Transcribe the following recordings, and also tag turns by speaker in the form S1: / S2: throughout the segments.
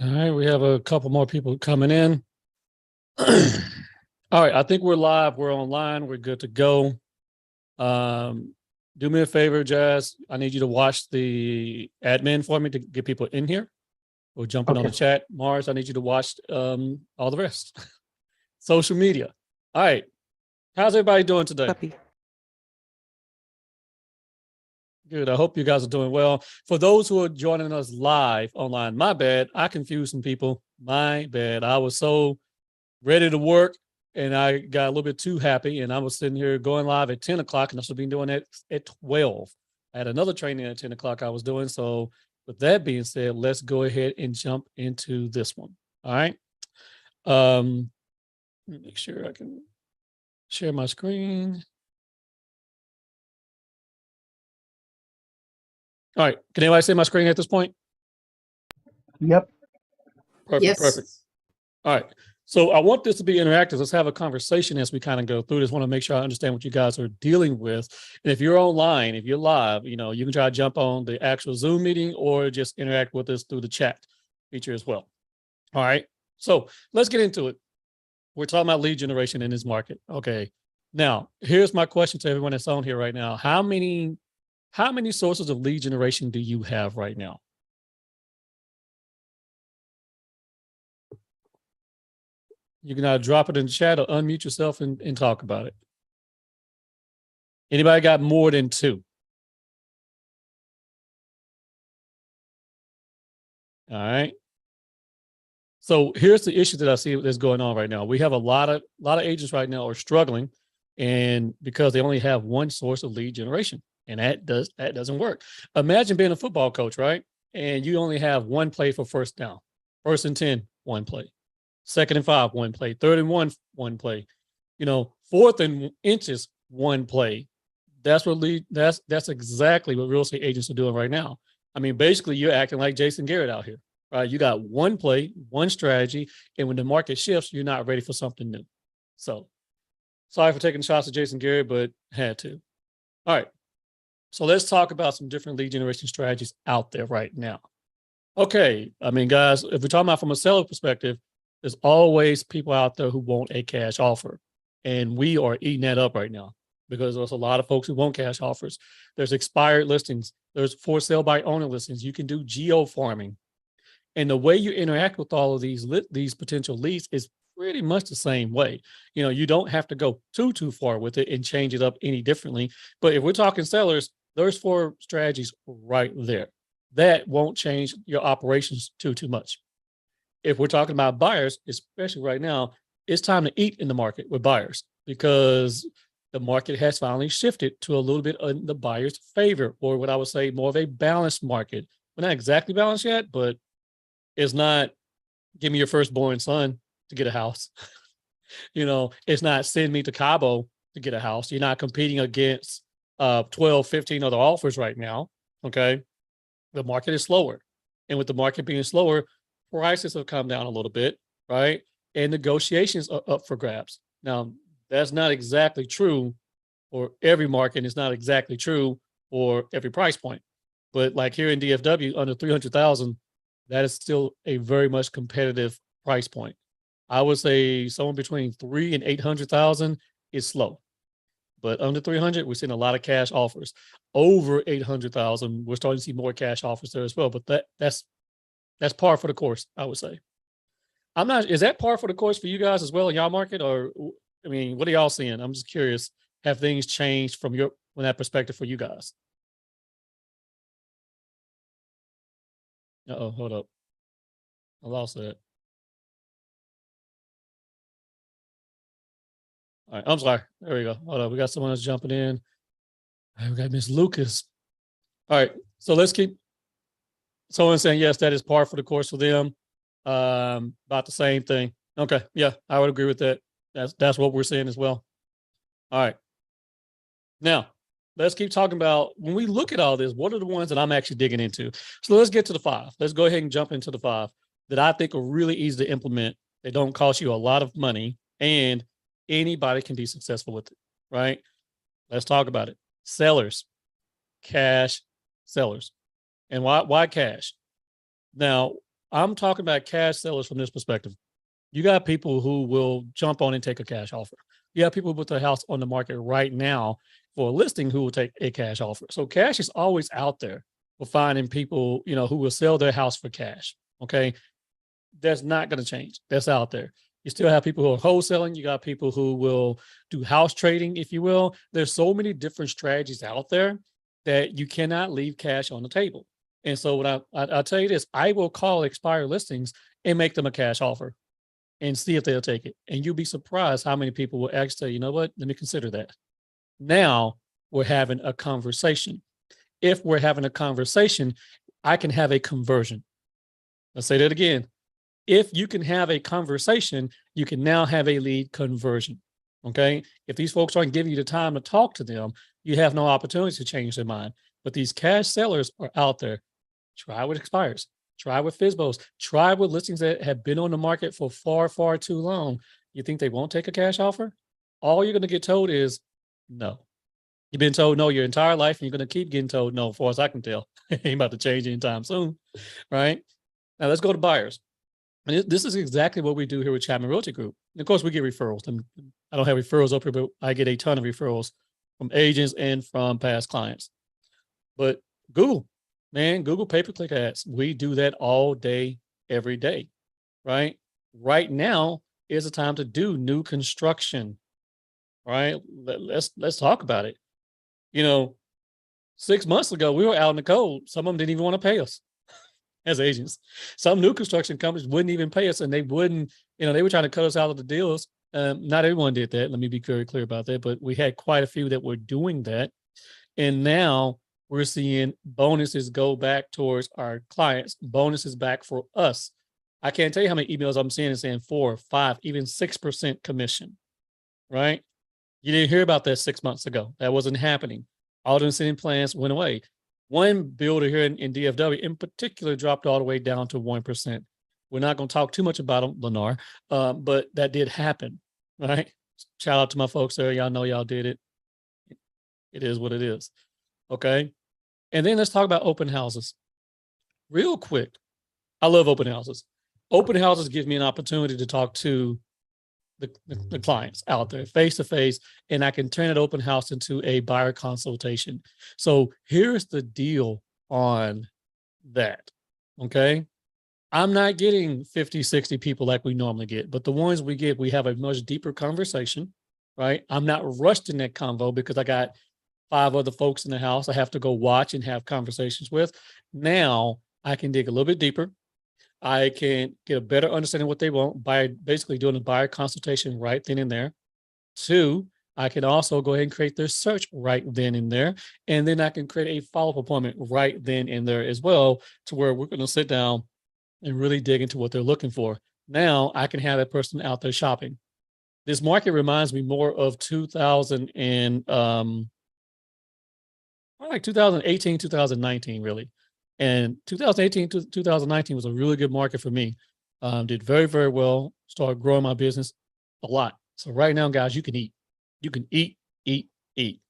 S1: All right, we have a couple more people coming in. All right, I think we're live. We're online. We're good to go. Do me a favor, Jazz. I need you to watch the admin for me to get people in here. We're jumping on the chat. Mars, I need you to watch all the rest. Social media. All right. How's everybody doing today?
S2: Copy.
S1: Good. I hope you guys are doing well. For those who are joining us live online, my bad. I confused some people. My bad. I was so ready to work and I got a little bit too happy. And I was sitting here going live at 10 o'clock and I should have been doing that at 12. I had another training at 10 o'clock I was doing. So with that being said, let's go ahead and jump into this one. All right. Let me make sure I can share my screen. All right. Can anybody see my screen at this point?
S3: Yep.
S1: Perfect.
S4: Yes.
S1: Perfect. All right. So I want this to be interactive. Let's have a conversation as we kind of go through this. Want to make sure I understand what you guys are dealing with. And if you're online, if you're live, you can try to jump on the actual Zoom meeting or just interact with us through the chat feature as well. All right. So let's get into it. We're talking about lead generation in this market. Okay. Now, here's my question to everyone that's on here right now. How many sources of lead generation do you have right now? You can either drop it in the chat or unmute yourself and talk about it. Anybody got more than 2? All right. So here's the issue that I see that's going on right now. We have a lot of agents right now are struggling, and because they only have one source of lead generation, and that doesn't work. Imagine being a football coach, right? And you only have one play for first down, 1st and 10, one play. 2nd and 5, one play. 3rd and 1, one play. 4th and inches, one play. That's exactly what real estate agents are doing right now. I mean, basically, you're acting like Jason Garrett out here, right? You got one play, one strategy, and when the market shifts, you're not ready for something new. So, sorry for taking shots at Jason Garrett, but had to. All right. So let's talk about some different lead generation strategies out there right now. Okay. I mean, guys, if we're talking about from a seller perspective, there's always people out there who want a cash offer. And we are eating that up right now because there's a lot of folks who want cash offers. There's expired listings. There's for sale by owner listings. You can do geo farming. And the way you interact with all of these potential leads is pretty much the same way. You don't have to go too far with it and change it up any differently. But if we're talking sellers, there's 4 strategies right there. That won't change your operations too much. If we're talking about buyers, especially right now, it's time to eat in the market with buyers because the market has finally shifted to a little bit in the buyer's favor, or what I would say more of a balanced market. We're not exactly balanced yet, but it's not give me your firstborn son to get a house. It's not send me to Cabo to get a house. You're not competing against 12, 15 other offers right now. Okay. The market is slower. And with the market being slower, prices have come down a little bit, right? And negotiations are up for grabs. Now, that's not exactly true for every market. And it's not exactly true for every price point. But like here in DFW, under 300,000, that is still a very much competitive price point. I would say somewhere between 300,000 and 800,000 is slow. But under 300, we're seeing a lot of cash offers. Over 800,000, we're starting to see more cash offers there as well. But that's par for the course, I would say. Is that par for the course for you guys as well in y'all market? Or, I mean, what are y'all seeing? I'm just curious. Have things changed from that perspective for you guys? Uh-oh, hold up. I lost that. All right, I'm sorry. There we go. Hold on. We got someone else jumping in. All right, we got Miss Lucas. All right, so let's keep. Someone saying, yes, that is par for the course for them. About the same thing. Okay, yeah, I would agree with that. That's what we're seeing as well. All right. Now, let's keep talking about, when we look at all this, what are the ones that I'm actually digging into? So let's get to the 5. Let's go ahead and jump into the 5 that I think are really easy to implement. They don't cost you a lot of money, and anybody can be successful with it, right? Let's talk about it. Sellers, cash sellers. And why cash? Now, I'm talking about cash sellers from this perspective. You got people who will jump on and take a cash offer. You have people with their house on the market right now for a listing who will take a cash offer. So cash is always out there for finding people, who will sell their house for cash. Okay. That's not going to change. That's out there. You still have people who are wholesaling. You got people who will do house trading, if you will. There's so many different strategies out there that you cannot leave cash on the table. And so what I'll tell you this, I will call expired listings and make them a cash offer and see if they'll take it. And you'll be surprised how many people will actually say, you know what, let me consider that. Now we're having a conversation. If we're having a conversation, I can have a conversion. Let's say that again. If you can have a conversation, you can now have a lead conversion. Okay. If these folks aren't giving you the time to talk to them, you have no opportunity to change their mind. But these cash sellers are out there. Try with expires, try with FSBOs, try with listings that have been on the market for far, far too long. You think they won't take a cash offer? All you're going to get told is no. You've been told no your entire life, and you're going to keep getting told no, as far as I can tell. Ain't about to change anytime soon. Right. Now let's go to buyers. And this is exactly what we do here with Chatman Realty Group. And of course, we get referrals. I don't have referrals up here, but I get a ton of referrals from agents and from past clients. But Google, man, Google pay-per-click ads. We do that all day, every day, right? Right now is the time to do new construction, right? Let's talk about it. 6 months ago, we were out in the cold. Some of them didn't even want to pay us as agents. Some new construction companies wouldn't even pay us, and they wouldn't, they were trying to cut us out of the deals. Not everyone did that. Let me be very clear about that, but we had quite a few that were doing that. And now we're seeing bonuses go back towards our clients, bonuses back for us. I can't tell you how many emails I'm seeing and saying 4, 5, even 6% commission, right? You didn't hear about that 6 months ago. That wasn't happening. All the incentive plans went away. One builder here in DFW in particular dropped all the way down to 1%. We're not going to talk too much about them, Lennar, but that did happen, right? Shout out to my folks there. Y'all know y'all did it. It is what it is. Okay. And then let's talk about open houses. Real quick. I love open houses. Open houses give me an opportunity to talk to the clients out there face to face, and I can turn an open house into a buyer consultation. So here's the deal on that. Okay. I'm not getting 50, 60 people like we normally get, but the ones we get, we have a much deeper conversation, right? I'm not rushed in that convo because I got 5 other folks in the house I have to go watch and have conversations with. Now I can dig a little bit deeper. I can get a better understanding of what they want by basically doing a buyer consultation right then and there. 2, I can also go ahead and create their search right then and there. And then I can create a follow-up appointment right then and there as well, to where we're going to sit down and really dig into what they're looking for. Now I can have that person out there shopping. This market reminds me more of 2018, 2019, really. And 2018 to 2019 was a really good market for me. Did very, very well, started growing my business a lot. So right now, guys, you can eat. You can eat, eat, eat.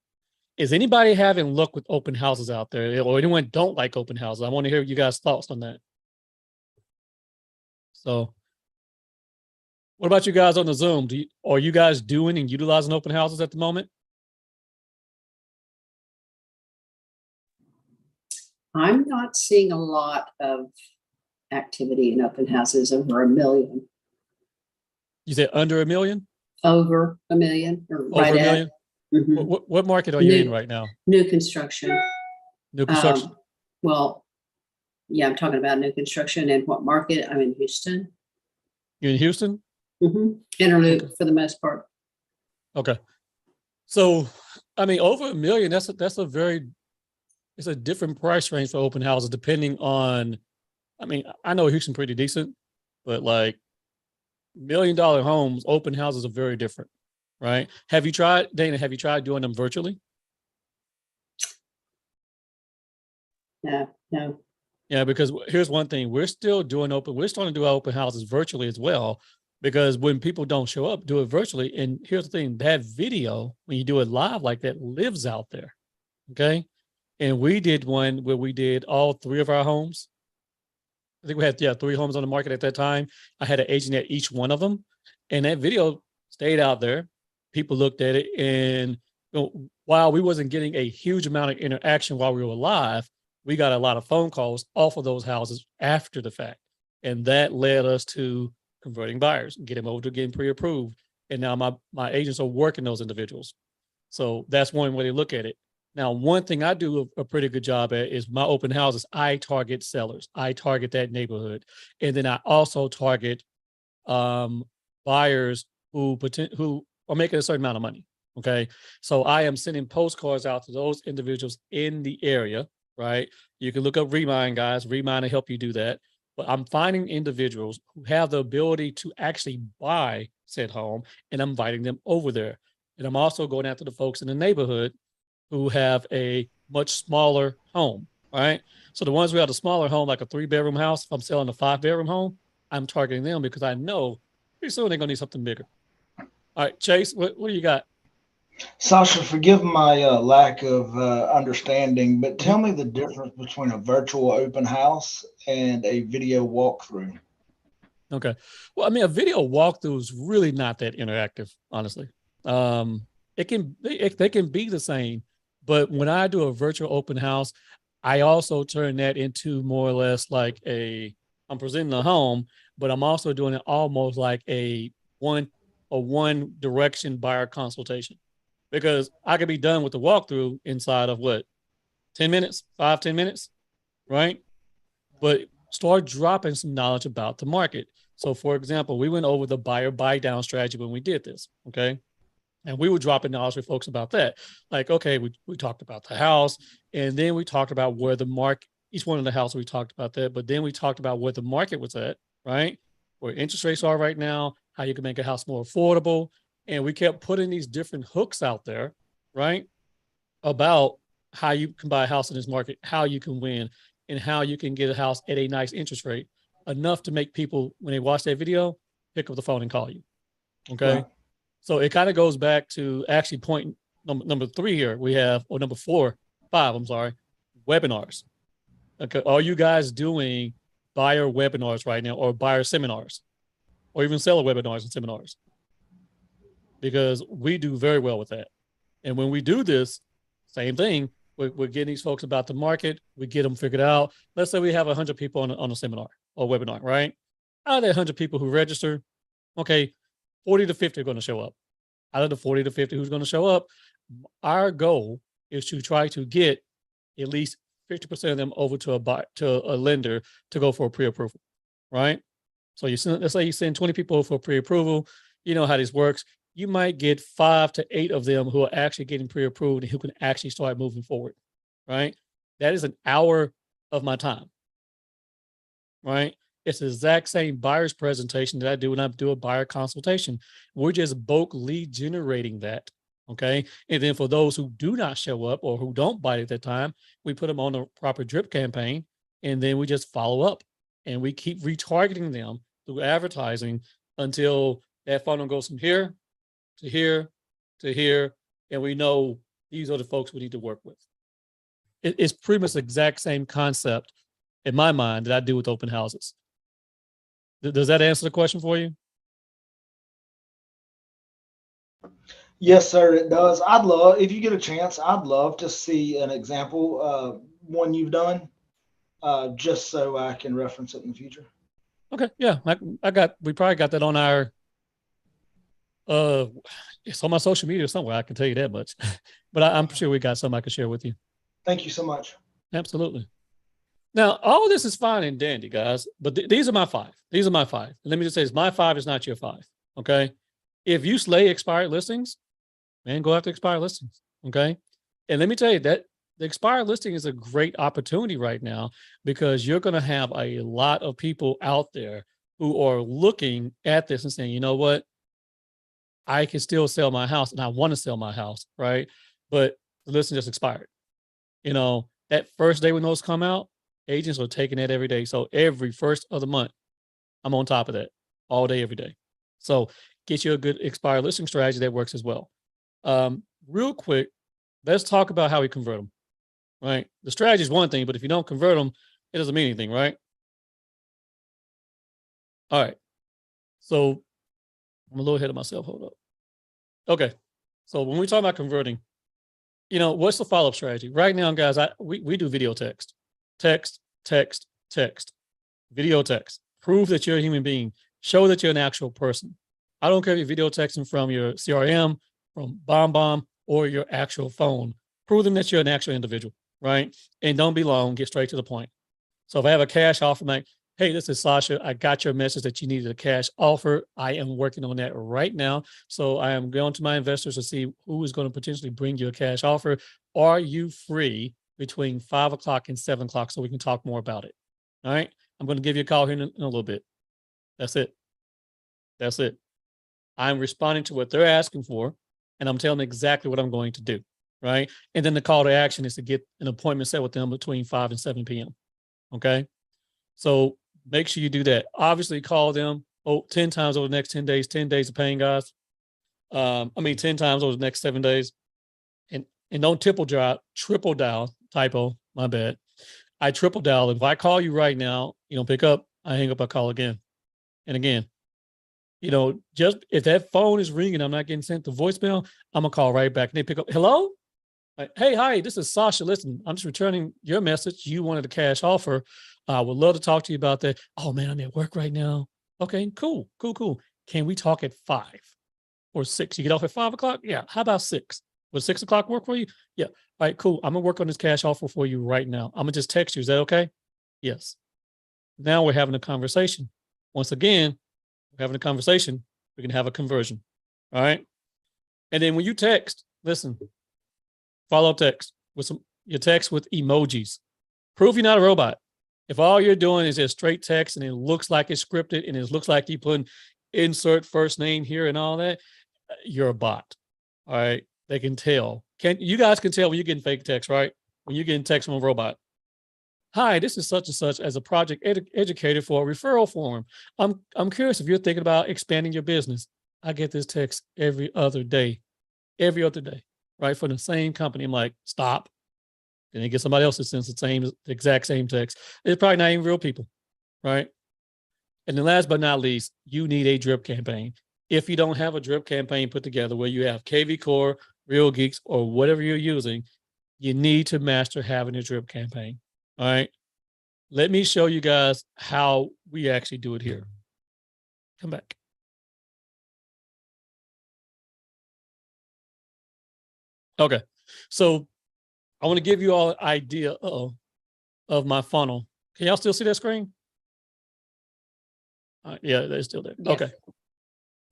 S1: Is anybody having luck with open houses out there, or anyone don't like open houses? I want to hear you guys' thoughts on that. So what about you guys on the Zoom? Are you guys doing and utilizing open houses at the moment?
S2: I'm not seeing a lot of activity in open houses over 1 million.
S1: You said under 1 million?
S2: Over 1 million or
S1: Over
S2: right
S1: 1 million?
S2: Mhm.
S1: What market are you in right now?
S2: New construction.
S1: New construction?
S2: Well, yeah, I'm talking about new construction. And what market? I'm in Houston.
S1: You in Houston?
S2: Interloop
S1: Okay.
S2: for the most part.
S1: Okay. So, I mean, over 1 million, it's a different price range for open houses depending on, I mean, I know Houston pretty decent, but like $1 million homes, open houses are very different, right? Dana, have you tried doing them virtually?
S2: No.
S1: Yeah, because here's one thing, we're starting to do our open houses virtually as well, because when people don't show up, do it virtually. And here's the thing, that video, when you do it live like that, lives out there. Okay. And we did one where we did all 3 of our homes. I think we had 3 homes on the market at that time. I had an agent at each one of them, and that video stayed out there. People looked at it, and while we wasn't getting a huge amount of interaction while we were live, we got a lot of phone calls off of those houses after the fact, and that led us to converting buyers, get them over to getting pre-approved, and now my agents are working those individuals. So that's one way to look at it. Now, one thing I do a pretty good job at is my open houses. I target sellers. I target that neighborhood, and then I also target buyers who are making a certain amount of money. Okay, so I am sending postcards out to those individuals in the area. Right, you can look up Remind, guys. Remind to help you do that. But I'm finding individuals who have the ability to actually buy said home, and I'm inviting them over there. And I'm also going after the folks in the neighborhood who have a much smaller home, right? So the ones who have a smaller home, like a 3-bedroom house, if I'm selling a 5-bedroom home, I'm targeting them because I know pretty soon they're gonna need something bigger. All right, Chase, what do you got?
S3: Sasha, forgive my lack of understanding, but tell me the difference between a virtual open house and a video walkthrough.
S1: Okay. Well, I mean, a video walkthrough is really not that interactive, honestly. They can be the same, but when I do a virtual open house, I also turn that into more or less like I'm presenting a home, but I'm also doing it almost like a one direction buyer consultation, because I could be done with the walkthrough inside of what, 10 minutes, 5-10 minutes, right? But start dropping some knowledge about the market. So for example, we went over the buyer buy down strategy when we did this, okay? And we were dropping knowledge with folks about that. Like, okay, we talked about the house, and then we talked about where the market, each one of the houses, we talked about that, but then we talked about where the market was at, right? Where interest rates are right now, how you can make a house more affordable. And we kept putting these different hooks out there, right? About how you can buy a house in this market, how you can win, and how you can get a house at a nice interest rate, enough to make people, when they watch that video, pick up the phone and call you. Okay.
S3: Right.
S1: So it kind of goes back to actually point number 3 here. We have, or number 5, I'm sorry, webinars. Okay. Are you guys doing buyer webinars right now, or buyer seminars, or even seller webinars and seminars? Because we do very well with that. And when we do this, same thing, we're getting these folks about the market. We get them figured out. Let's say we have 100 people on a seminar or webinar, right? Out of the 100 people who register, okay, 40 to 50 are going to show up. Out of the 40 to 50 who's going to show up, our goal is to try to get at least 50% of them over to a lender to go for a pre-approval, right? So let's say you send 20 people for pre-approval. You know how this works. You might get 5 to 8 of them who are actually getting pre-approved and who can actually start moving forward, right? That is an hour of my time, right? It's the exact same buyer's presentation that I do when I do a buyer consultation. We're just bulk lead generating that, okay? And then for those who do not show up or who don't buy at that time, we put them on the proper drip campaign, and then we just follow up, and we keep retargeting them through advertising until that funnel goes from here to here to here, and we know these are the folks we need to work with. It's pretty much the exact same concept in my mind that I do with open houses. Does that answer the question for you?
S3: Yes, sir, it does. I'd love, if you get a chance, I'd love to see an example, one you've done, just so I can reference it in the future.
S1: Okay, yeah, we probably got that on our, it's on my social media somewhere. I can tell you that much, but I'm sure we got some I can share with you.
S3: Thank you so much.
S1: Absolutely. Now, all of this is fine and dandy, guys, but these are my 5. These are my 5. And let me just say, my 5 is not your 5. Okay. If you slay expired listings, man, go after expired listings. Okay. And let me tell you that the expired listing is a great opportunity right now, because you're going to have a lot of people out there who are looking at this and saying, you know what? I can still sell my house, and I want to sell my house, right? But the listing just expired. You know, that first day when those come out, agents are taking that every day. So every first of the month, I'm on top of that all day, every day. So get you a good expired listing strategy that works as well. Real quick, let's talk about how we convert them, right? The strategy is one thing, but if you don't convert them, it doesn't mean anything, right? All right. So I'm a little ahead of myself. Hold up. Okay. So when we talk about converting, what's the follow-up strategy? Right now, guys, we do video text. Text, text, text. Video text. Prove that you're a human being. Show that you're an actual person. I don't care if you're video texting from your CRM, from BombBomb, or your actual phone. Prove them that you're an actual individual, right? And don't be long. Get straight to the point. So if I have a cash offer, I'm like, hey, this is Sascha. I got your message that you needed a cash offer. I am working on that right now. So I am going to my investors to see who is going to potentially bring you a cash offer. Are you free between 5 o'clock and 7 o'clock so we can talk more about it? All right. I'm going to give you a call here in a little bit. That's it. That's it. I'm responding to what they're asking for, and I'm telling them exactly what I'm going to do. Right. And then the call to action is to get an appointment set with them between 5 and 7 p.m. Okay. So make sure you do that. Obviously, call them 10 times over the next 10 days, 10 days of paying, guys. 10 times over the next 7 days. And don't triple dial, typo, my bad. I triple dial. If I call you right now, you don't pick up, I hang up, I call again. And again, just if that phone is ringing, I'm not getting sent to voicemail, I'm going to call right back. And they pick up, hello? Like, hey, hi, this is Sascha. Listen, I'm just returning your message. You wanted a cash offer. I would love to talk to you about that. Oh, man, I'm at work right now. Okay, cool. Can we talk at 5 or 6? You get off at 5 o'clock? Yeah. How about 6? Would 6 o'clock work for you? Yeah. All right, cool. I'm going to work on this cash offer for you right now. I'm going to just text you. Is that okay? Yes. Now we're having a conversation. Once again, we're having a conversation. We can have a conversion. All right. And then when you text, listen, follow up text with your text with emojis. Prove you're not a robot. If all you're doing is just straight text and it looks like it's scripted and it looks like you put insert first name here and all that, you're a bot. All right. They can tell. You guys can tell when you're getting fake text, right? When you're getting text from a robot. Hi, this is such and such as a project educator for a referral form. I'm curious if you're thinking about expanding your business. I get this text every other day, right? From the same company. I'm like, stop. Then they get somebody else that sends the exact same text. It's probably not even real people, right? And then last but not least, you need a drip campaign. If you don't have a drip campaign put together where you have KV Core, Real Geeks, or whatever you're using, you need to master having a drip campaign. All right. Let me show you guys how we actually do it here. Come back. Okay. So I want to give you all an idea of my funnel. Can y'all still see that screen? Yeah, they're still there.
S2: Yes.
S1: Okay.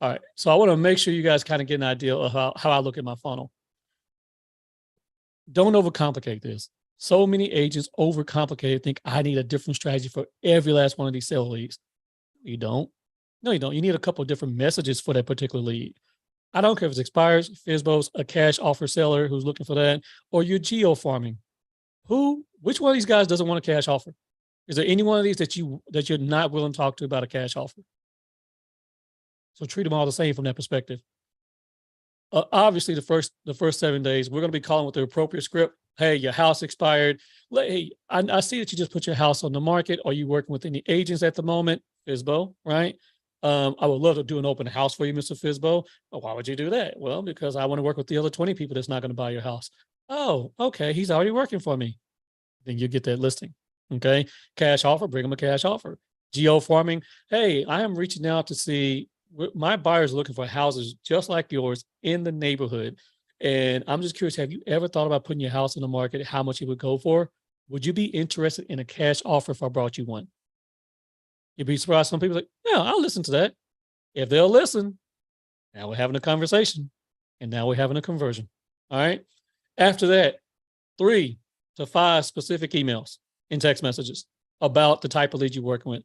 S1: All right. So I want to make sure you guys kind of get an idea of how I look at my funnel. Don't overcomplicate this. So many agents overcomplicate it, think I need a different strategy for every last one of these sale leads. You don't. No, you don't. You need a couple of different messages for that particular lead. I don't care if it's expires, FSBOs, a cash offer seller who's looking for that, or you're geo farming. Which one of these guys doesn't want a cash offer? Is there any one of these that you're not willing to talk to about a cash offer? So treat them all the same from that perspective. Obviously, the first 7 days, we're going to be calling with the appropriate script. Hey, your house expired. Hey, I see that you just put your house on the market. Are you working with any agents at the moment? FSBO, right? I would love to do an open house for you, Mr. FSBO. Oh, why would you do that? Well, because I want to work with the other 20 people that's not going to buy your house. Oh, okay. He's already working for me. Then you get that listing. Okay. Cash offer, bring them a cash offer. Geo farming. Hey, I am reaching out to see my buyers looking for houses just like yours in the neighborhood. And I'm just curious, have you ever thought about putting your house in the market, how much it would go for? Would you be interested in a cash offer if I brought you one? You'd be surprised. Some people are like, yeah, I'll listen to that. If they'll listen, now we're having a conversation and now we're having a conversion. All right. After that, 3 to 5 specific emails and text messages about the type of lead you're working with.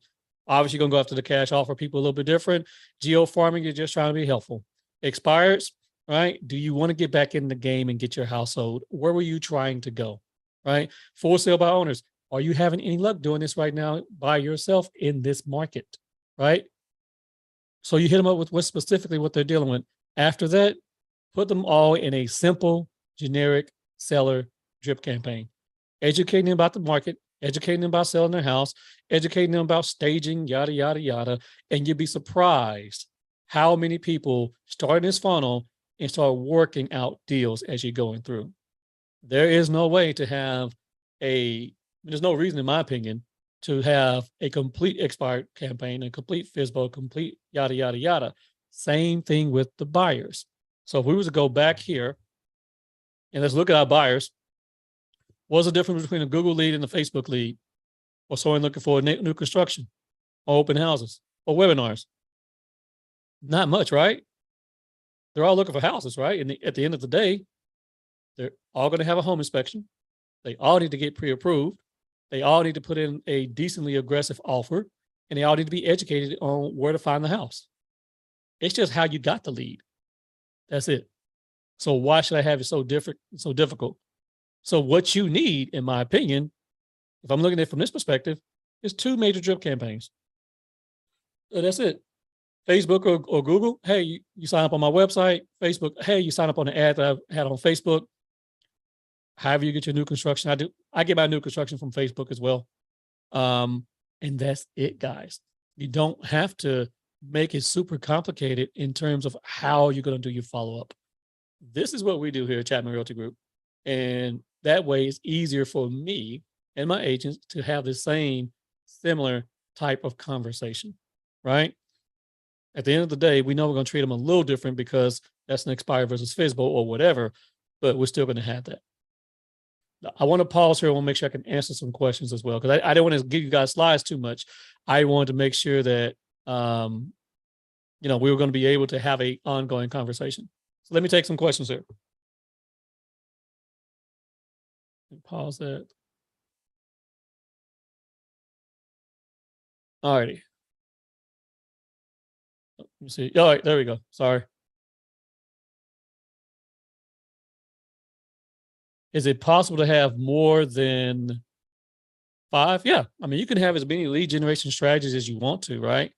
S1: Obviously, you're going to go after the cash offer people a little bit different. Geo farming, you're just trying to be helpful. Expires, right? Do you want to get back in the game and get your house sold? Where were you trying to go, right? For sale by owners. Are you having any luck doing this right now by yourself in this market, right? So you hit them up with specifically what they're dealing with. After that, put them all in a simple, generic seller drip campaign. Educating them about the market, educating them about selling their house, educating them about staging, yada, yada, yada. And you'd be surprised how many people start in this funnel and start working out deals as you're going through. There is no way to have there's no reason, in my opinion, to have a complete expired campaign, a complete FISBO, complete yada, yada, yada. Same thing with the buyers. So if we was to go back here and let's look at our buyers, what's the difference between a Google lead and a Facebook lead? Or someone looking for a new construction or open houses or webinars? Not much, right? They're all looking for houses, right? And at the end of the day, they're all going to have a home inspection. They all need to get pre-approved. They all need to put in a decently aggressive offer, and they all need to be educated on where to find the house. It's just how you got the lead. That's it. So why should I have it so difficult? So what you need, in my opinion, if I'm looking at it from this perspective, is 2 major drip campaigns. So that's it. Facebook or Google, hey, you sign up on my website. Facebook, hey, you sign up on the ad that I've had on Facebook. However you get your new construction, I get my new construction from Facebook as well. And that's it, guys. You don't have to make it super complicated in terms of how you're going to do your follow-up. This is what we do here at Chatman Realty Group. And that way it's easier for me and my agents to have the same similar type of conversation, right? At the end of the day, we know we're going to treat them a little different because that's an expired versus FISBO or whatever, but we're still going to have that. I want to pause here. I want to make sure I can answer some questions as well, because I don't want to give you guys slides too much. I wanted to make sure that, we were going to be able to have an ongoing conversation. So let me take some questions here. Pause that. All righty. Let me see. All right, there we go. Sorry. Is it possible to have more than 5? Yeah. I mean, you can have as many lead generation strategies as you want to, right?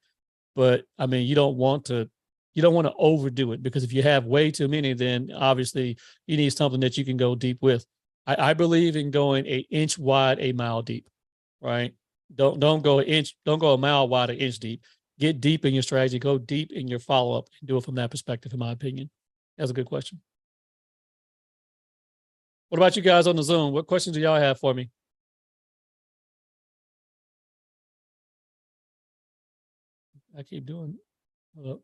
S1: But I mean, you don't want to overdo it, because if you have way too many, then obviously you need something that you can go deep with. I believe in going 1 inch wide, 1 mile deep, right? Don't go a mile wide, 1 inch deep. Get deep in your strategy, go deep in your follow-up, and do it from that perspective, in my opinion. That's a good question. What about you guys on the Zoom? What questions do y'all have for me? I keep doing. Hold up.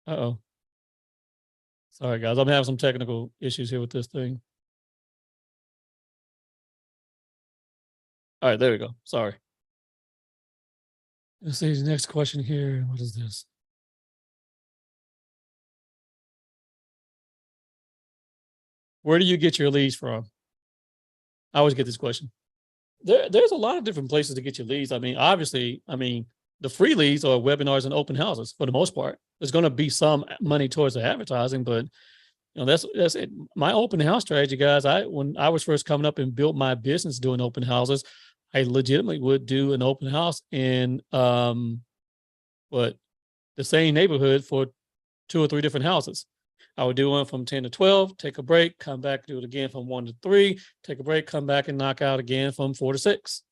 S1: Uh-oh. Sorry, guys. I'm having some technical issues here with this thing. All right, there we go. Sorry. Let's see the next question here. What is this? Where do you get your leads from? I always get this question. There's a lot of different places to get your leads. I mean, obviously, the free leads are webinars and open houses for the most part. There's going to be some money towards the advertising, but that's it. My open house strategy, guys. When I was first coming up and built my business doing open houses, I legitimately would do an open house in the same neighborhood for 2 or 3 different houses. I would do one from 10 to 12, take a break, come back, do it again from 1 to 3, take a break, come back and knock out again from 4 to 6.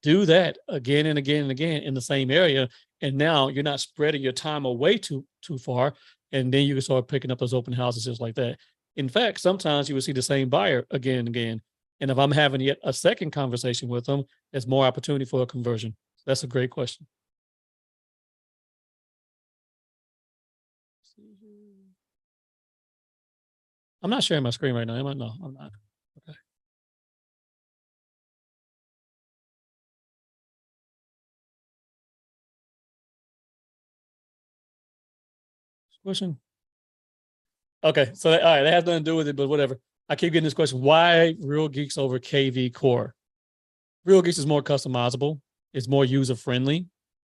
S1: Do that again and again and again in the same area. And now you're not spreading your time away too far. And then you can start picking up those open houses just like that. In fact, sometimes you will see the same buyer again and again. And if I'm having yet a second conversation with them, there's more opportunity for a conversion. That's a great question. I'm not sharing my screen right now, am I? No, I'm not. Okay. Question. Okay, so all right, that has nothing to do with it, but whatever. I keep getting this question: why Real Geeks over KV Core? Real Geeks is more customizable. It's more user friendly.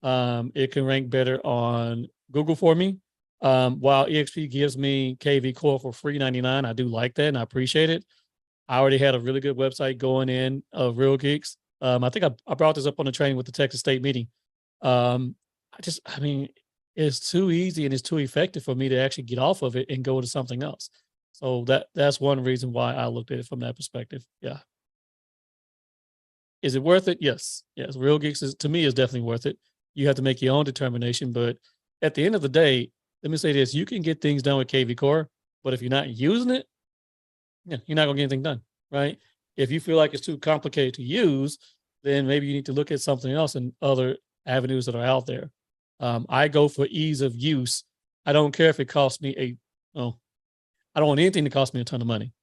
S1: It can rank better on Google for me. While EXP gives me KV Core for free $99, I do like that and I appreciate it. I already had a really good website going in of Real Geeks. I think I brought this up on the training with the Texas State meeting. It's too easy and it's too effective for me to actually get off of it and go to something else. So that's one reason why I looked at it from that perspective. Yeah. Is it worth it? Yes. Yes. Real Geeks is, to me, is definitely worth it. You have to make your own determination. But at the end of the day, let me say this, you can get things done with KV Core, but if you're not using it, yeah, you're not gonna get anything done, right? If you feel like it's too complicated to use, then maybe you need to look at something else and other avenues that are out there. I go for ease of use. I don't care if it costs me I don't want anything to cost me a ton of money,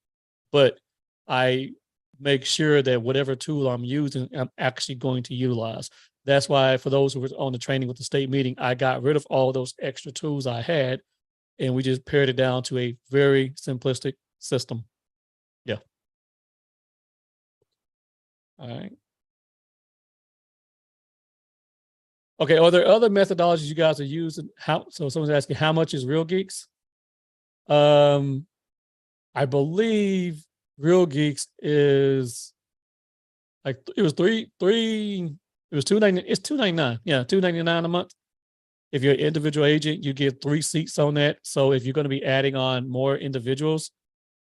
S1: but I make sure that whatever tool I'm using, I'm actually going to utilize. That's why for those who were on the training with the state meeting, I got rid of all those extra tools I had, and we just pared it down to a very simplistic system. Yeah. All right. Okay. Are there other methodologies you guys are using? So someone's asking, how much is Real Geeks? I believe Real Geeks is like, it was it was it's $2.99. Yeah, $2.99 a month. If you're an individual agent, you get 3 seats on that. So if you're going to be adding on more individuals,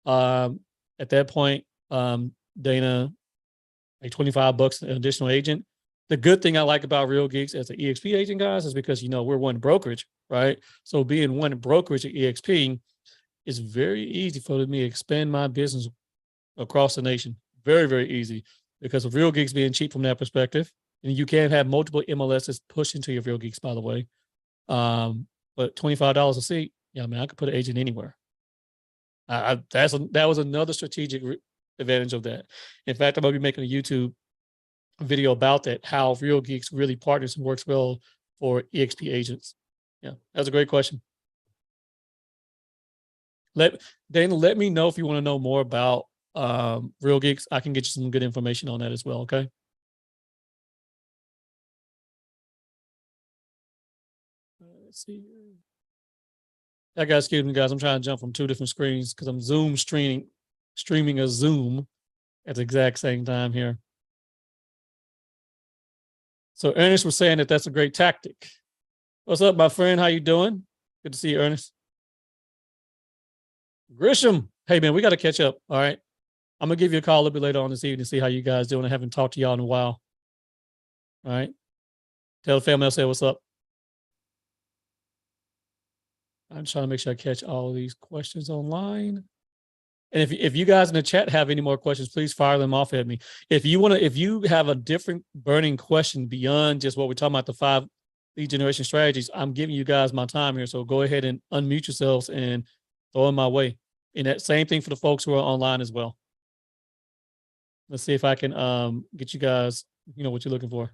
S1: at that point, Dana, like $25 an additional agent. The good thing I like about Real Geeks as an EXP agent, guys, is because, we're one brokerage, right? So being one brokerage at EXP, it's very easy for me to expand my business across the nation. Very, very easy, because of Real Geeks being cheap from that perspective. And you can have multiple MLSs push into your Real Geeks, by the way. But $25 a seat, yeah, man, I could put an agent anywhere. That was another strategic advantage of that. In fact, I'm going to be making a YouTube video about that, how Real Geeks really partners and works well for EXP agents. Yeah, that's a great question. Dana, let me know if you want to know more about Real Geeks. I can get you some good information on that as well. Okay. Let's see. Yeah, guys, excuse me, guys. I'm trying to jump from 2 different screens because I'm streaming a Zoom at the exact same time here. So Ernest was saying that that's a great tactic. What's up, my friend? How you doing? Good to see you, Ernest. Grisham, hey man, we got to catch up. All right, I'm gonna give you a call a little bit later on this evening to see how you guys doing. I haven't talked to y'all in a while. All right, tell the family I say what's up. I'm trying to make sure I catch all of these questions online. And if you guys in the chat have any more questions, please fire them off at me. If you have a different burning question beyond just what we're talking about, the 5 lead generation strategies, I'm giving you guys my time here. So go ahead and unmute yourselves and throw them my way. And that same thing for the folks who are online as well. Let's see if I can get you guys, what you're looking for.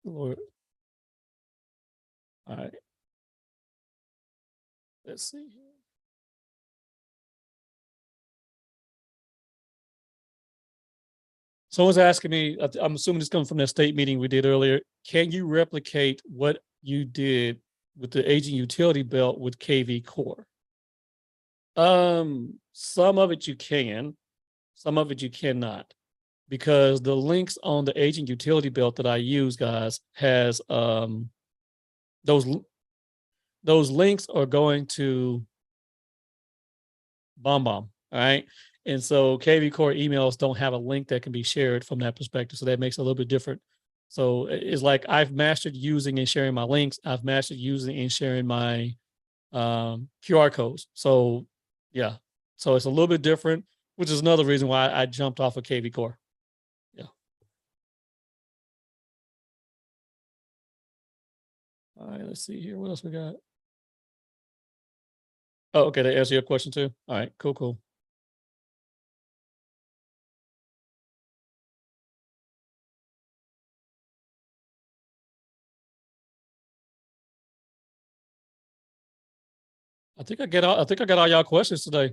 S1: Lord. All right. Let's see here. Someone's asking me, I'm assuming this comes from that state meeting we did earlier. Can you replicate what you did with the agent utility belt with KV Core? Some of it you can, some of it you cannot, because the links on the agent utility belt that I use, guys, has those links are going to BombBomb. All right. And so KV Core emails don't have a link that can be shared from that perspective. So that makes it a little bit different. So it's like I've mastered using and sharing my links. I've mastered using and sharing my QR codes. So yeah. So it's a little bit different, which is another reason why I jumped off of KV Core. Yeah. All right. Let's see here. What else we got? Oh, okay. That answer your question too. All right. Cool. Cool. I think I got all y'all questions today.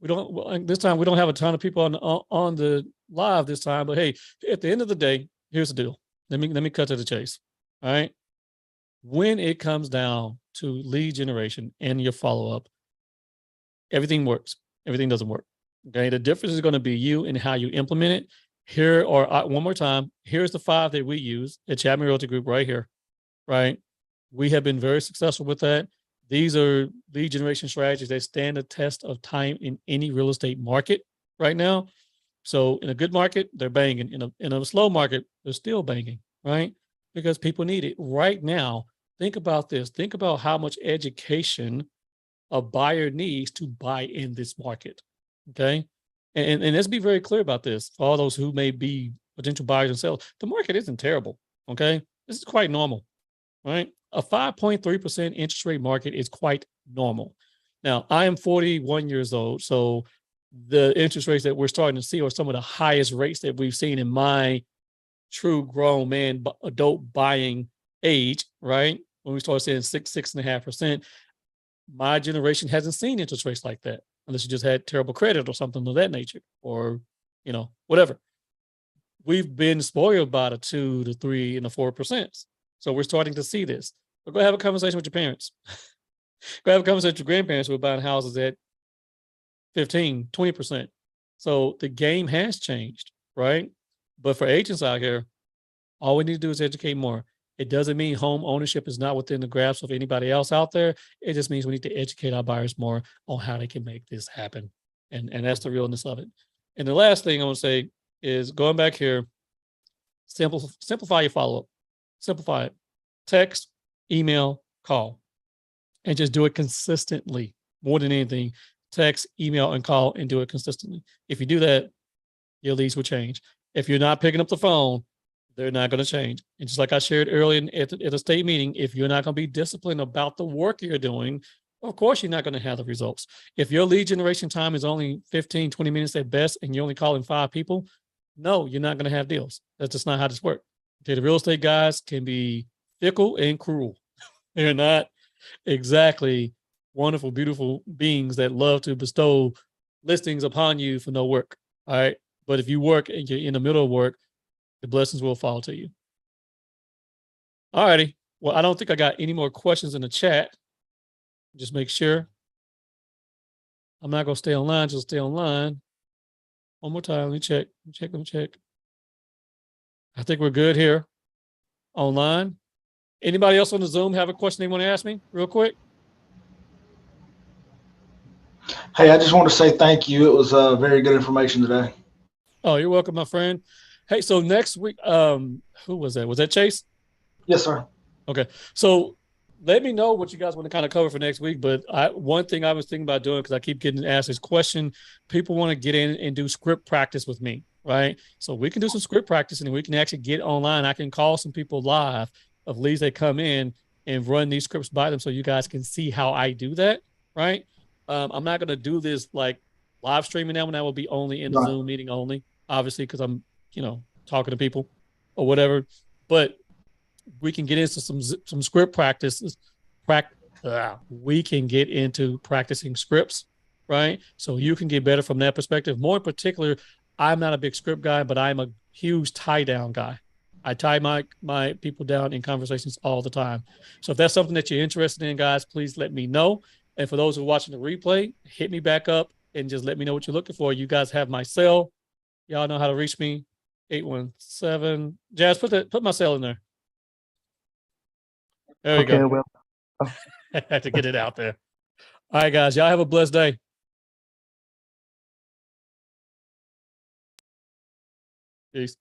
S1: This time we don't have a ton of people on the live this time, but hey, at the end of the day, here's the deal. Let me cut to the chase. All right. When it comes down to lead generation and your follow-up, everything works. Everything doesn't work. Okay. The difference is going to be you and how you implement it. Here, or one more time, here's the 5 that we use at Chatman Realty Group right here, right? We have been very successful with that. These are lead generation strategies that stand the test of time in any real estate market right now. So in a good market, they're banging. In a slow market, they're still banging, right? Because people need it right now. Think about this. Think about how much education a buyer needs to buy in this market. Okay. And let's be very clear about this. For all those who may be potential buyers and sellers, the market isn't terrible. Okay. This is quite normal, right? A 5.3% interest rate market is quite normal. Now, I am 41 years old. So the interest rates that we're starting to see are some of the highest rates that we've seen in my true grown man adult buying age, right? When we start seeing 6.5%. My generation hasn't seen interest rates like that, unless you just had terrible credit or something of that nature, or whatever. We've been spoiled by the 2 to 3 and the 4%. So we're starting to see this. But go have a conversation with your parents. Go have a conversation with your grandparents who are buying houses at 15, 20%. So the game has changed, right? But for agents out here, all we need to do is educate more. It doesn't mean home ownership is not within the grasp of anybody else out there. It just means we need to educate our buyers more on how they can make this happen. And that's the realness of it. And the last thing I want to say is, going back here, simplify your follow-up. Simplify it. Text, email, call. And just do it consistently. More than anything, text, email, and call, and do it consistently. If you do that, your leads will change. If you're not picking up the phone, they're not going to change. And just like I shared earlier at a state meeting, if you're not going to be disciplined about the work you're doing, of course, you're not going to have the results. If your lead generation time is only 15, 20 minutes at best, and you're only calling 5 people, no, you're not going to have deals. That's just not how this works. Okay, the real estate guys can be fickle and cruel. They're not exactly wonderful, beautiful beings that love to bestow listings upon you for no work. All right. But if you work and you're in the middle of work, the blessings will fall to you. All righty. Well, I don't think I got any more questions in the chat. Just make sure. I'm not going to stay online. Just stay online. One more time. Let me check. Let me check. I think we're good here online. Anybody else on the Zoom have a question they want to ask me real quick?
S3: Hey, I just want to say thank you. It was very good information today.
S1: Oh, you're welcome, my friend. Hey, so next week, who was that? Was that Chase?
S3: Yes, sir.
S1: Okay. So let me know what you guys want to kind of cover for next week. But one thing I was thinking about doing, because I keep getting asked this question, people want to get in and do script practice with me, right? So we can do some script practice, and we can actually get online. I can call some people live of leads that come in and run these scripts by them, so you guys can see how I do that, right? I'm not going to do this like live streaming that one. That will be only in the Zoom meeting only, obviously, because I'm, talking to people or whatever. But we can get into some script practices. We can get into practicing scripts, right? So you can get better from that perspective. More in particular, I'm not a big script guy, but I'm a huge tie down guy. I tie my people down in conversations all the time. So if that's something that you're interested in, guys, please let me know. And for those who are watching the replay, hit me back up and just let me know what you're looking for. You guys have my cell. Y'all know how to reach me. 817. Jazz, put my cell in there. There we go.
S4: Well.
S1: I had to get it out there. All right, guys. Y'all have a blessed day. Peace.